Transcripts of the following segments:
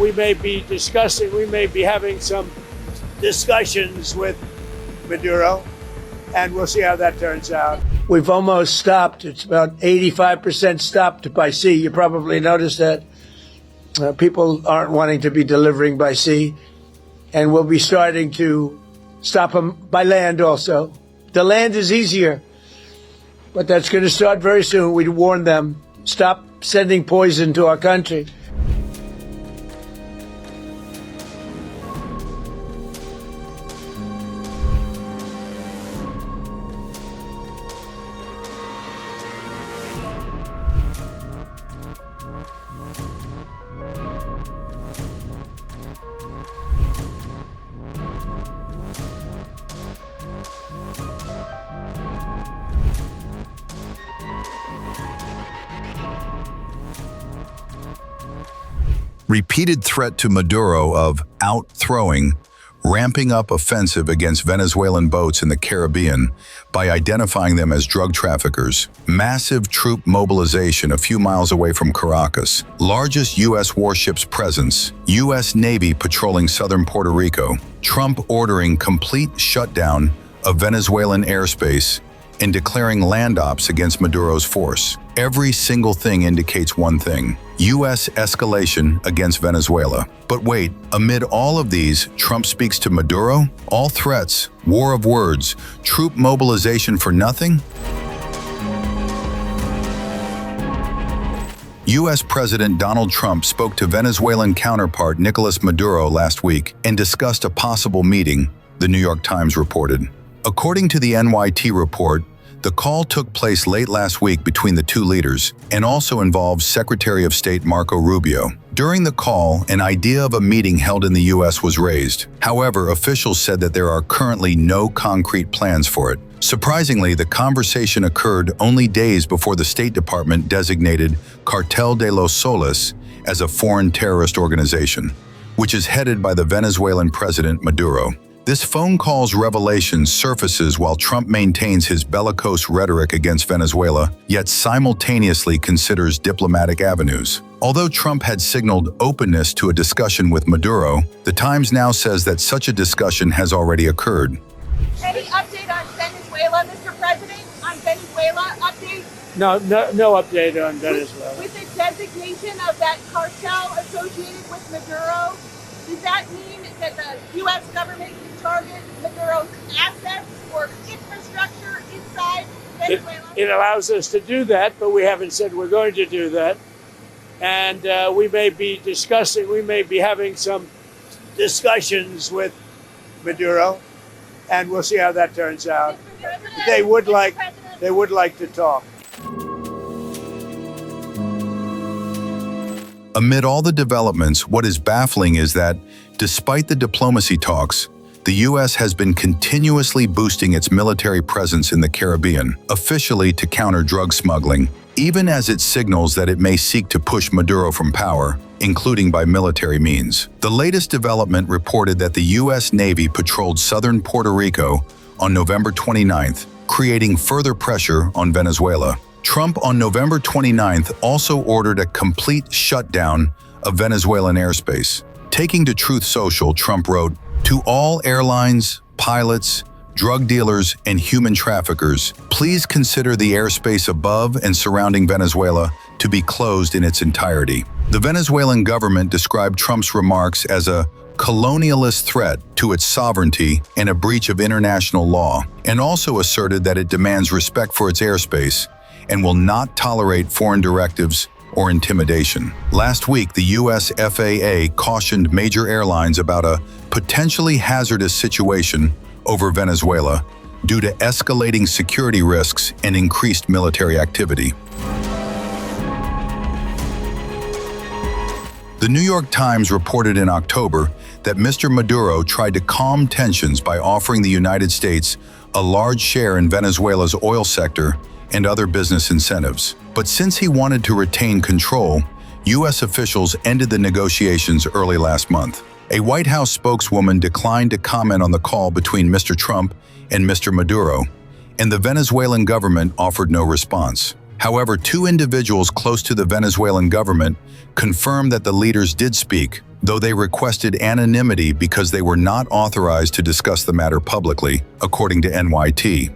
we may be having some discussions with Maduro, and we'll see how that turns out. We've almost stopped. It's about 85% stopped by sea. You probably noticed that. People aren't wanting to be delivering by sea, and we'll be starting to stop them by land also. The land is easier, but that's going to start very soon. We warned them, stop sending poison to our country. Repeated threat to Maduro of out-throwing, ramping up offensive against Venezuelan boats in the Caribbean by identifying them as drug traffickers. Massive troop mobilization a few miles away from Caracas. Largest U.S. warships presence. U.S. Navy patrolling southern Puerto Rico. Trump ordering complete shutdown of Venezuelan airspace and declaring land ops against Maduro's force. Every single thing indicates one thing: U.S. escalation against Venezuela. But wait, amid all of these, Trump speaks to Maduro? All threats, war of words, troop mobilization for nothing? U.S. President Donald Trump spoke to Venezuelan counterpart Nicolas Maduro last week and discussed a possible meeting, the New York Times reported. According to the NYT report, the call took place late last week between the two leaders and also involves Secretary of State Marco Rubio. During the call, an idea of a meeting held in the U.S. was raised. However, officials said that there are currently no concrete plans for it. Surprisingly, the conversation occurred only days before the State Department designated Cartel de los Soles as a foreign terrorist organization, which is headed by the Venezuelan President Maduro. This phone call's revelation surfaces while Trump maintains his bellicose rhetoric against Venezuela, yet simultaneously considers diplomatic avenues. Although Trump had signaled openness to a discussion with Maduro, the Times now says that such a discussion has already occurred. Any update on Venezuela, Mr. President? On Venezuela update? No update on Venezuela. With the designation of that cartel associated with Maduro, does that mean that the U.S. government can target Maduro's assets or infrastructure inside Venezuela? It allows us to do that, but we haven't said we're going to do that. And we may be having some discussions with Maduro, and we'll see how that turns out. They would like to talk. Amid all the developments, what is baffling is that, despite the diplomacy talks, the U.S. has been continuously boosting its military presence in the Caribbean, officially to counter drug smuggling, even as it signals that it may seek to push Maduro from power, including by military means. The latest development reported that the U.S. Navy patrolled southern Puerto Rico on November 29th, creating further pressure on Venezuela. Trump on November 29th also ordered a complete shutdown of Venezuelan airspace. Taking to Truth Social, Trump wrote, "To all airlines, pilots, drug dealers, and human traffickers, please consider the airspace above and surrounding Venezuela to be closed in its entirety." The Venezuelan government described Trump's remarks as a colonialist threat to its sovereignty and a breach of international law, and also asserted that it demands respect for its airspace and will not tolerate foreign directives or intimidation. Last week, the U.S. FAA cautioned major airlines about a potentially hazardous situation over Venezuela due to escalating security risks and increased military activity. The New York Times reported in October that Mr. Maduro tried to calm tensions by offering the United States a large share in Venezuela's oil sector and other business incentives. But since he wanted to retain control, U.S. officials ended the negotiations early last month. A White House spokeswoman declined to comment on the call between Mr. Trump and Mr. Maduro, and the Venezuelan government offered no response. However, two individuals close to the Venezuelan government confirmed that the leaders did speak though they requested anonymity because they were not authorized to discuss the matter publicly, according to NYT.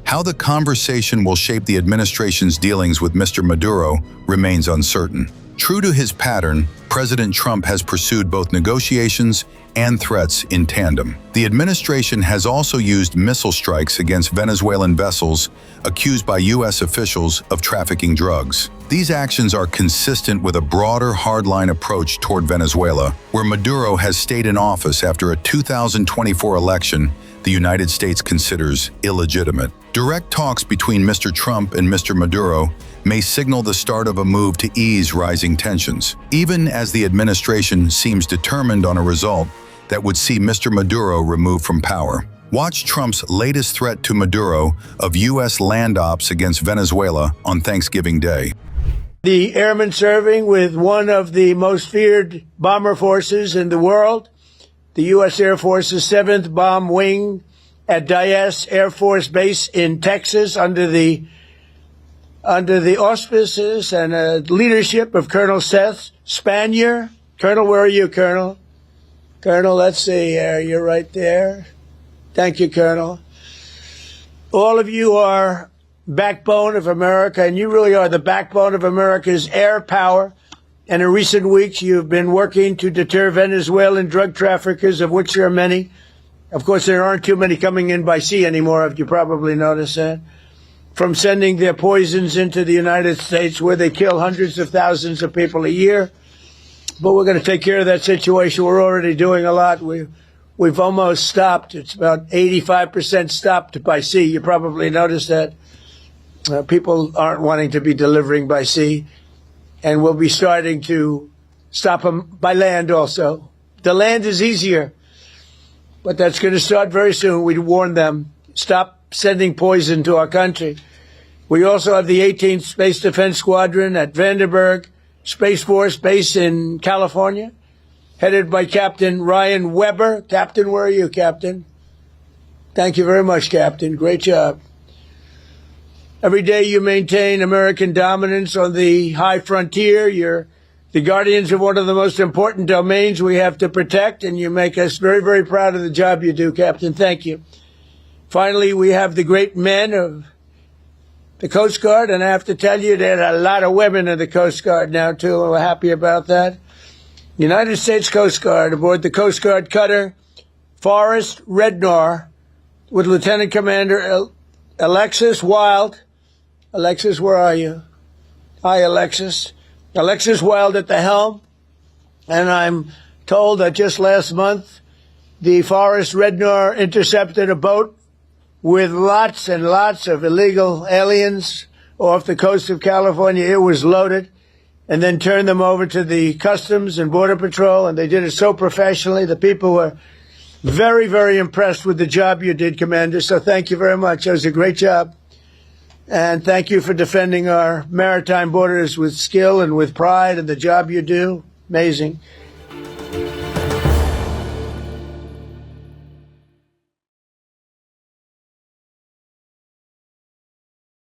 How the conversation will shape the administration's dealings with Mr. Maduro remains uncertain. True to his pattern, President Trump has pursued both negotiations and threats in tandem. The administration has also used missile strikes against Venezuelan vessels accused by U.S. officials of trafficking drugs. These actions are consistent with a broader hardline approach toward Venezuela, where Maduro has stayed in office after a 2024 election the United States considers illegitimate. Direct talks between Mr. Trump and Mr. Maduro may signal the start of a move to ease rising tensions, even as the administration seems determined on a result that would see Mr. Maduro removed from power. Watch Trump's latest threat to Maduro of U.S. land ops against Venezuela on Thanksgiving Day. The airmen serving with one of the most feared bomber forces in the world, the U.S. Air Force's 7th Bomb Wing at Dyess Air Force Base in Texas under the auspices and leadership of Colonel Seth Spanier. Colonel, where are you, Colonel? Colonel, let's see here. You're right there. Thank you, Colonel. All of you are backbone of America, and you really are the backbone of America's air power. And in recent weeks, you've been working to deter Venezuelan drug traffickers, of which there are many. Of course, there aren't too many coming in by sea anymore, if you probably noticed that, from sending their poisons into the United States, where they kill hundreds of thousands of people a year. But we're going to take care of that situation. We're already doing a lot. We've almost stopped. It's about 85% stopped by sea. You probably noticed that. People aren't wanting to be delivering by sea. And we'll be starting to stop them by land also. The land is easier, but that's going to start very soon. We warn them, stop sending poison to our country. We also have the 18th Space Defense Squadron at Vandenberg Space Force Base in California, headed by Captain Ryan Weber. Captain, where are you, Captain? Thank you very much, Captain. Great job. Every day you maintain American dominance on the high frontier. You're the guardians of one of the most important domains we have to protect, and you make us very, very proud of the job you do, Captain. Thank you. Finally, we have the great men of the Coast Guard, and I have to tell you, there are a lot of women in the Coast Guard now, too, and we're happy about that. United States Coast Guard aboard the Coast Guard cutter Forrest Rednar with Lieutenant Commander Alexis Wild. Alexis, where are you? Hi, Alexis. Alexis Wild at the helm. And I'm told that just last month, the Forrest Rednar intercepted a boat with lots and lots of illegal aliens off the coast of California. It was loaded, and then turned them over to the Customs and Border Patrol, and they did it so professionally. The people were very, very impressed with the job you did, Commander, so thank you very much. It was a great job. And thank you for defending our maritime borders with skill and with pride, and the job you do. Amazing.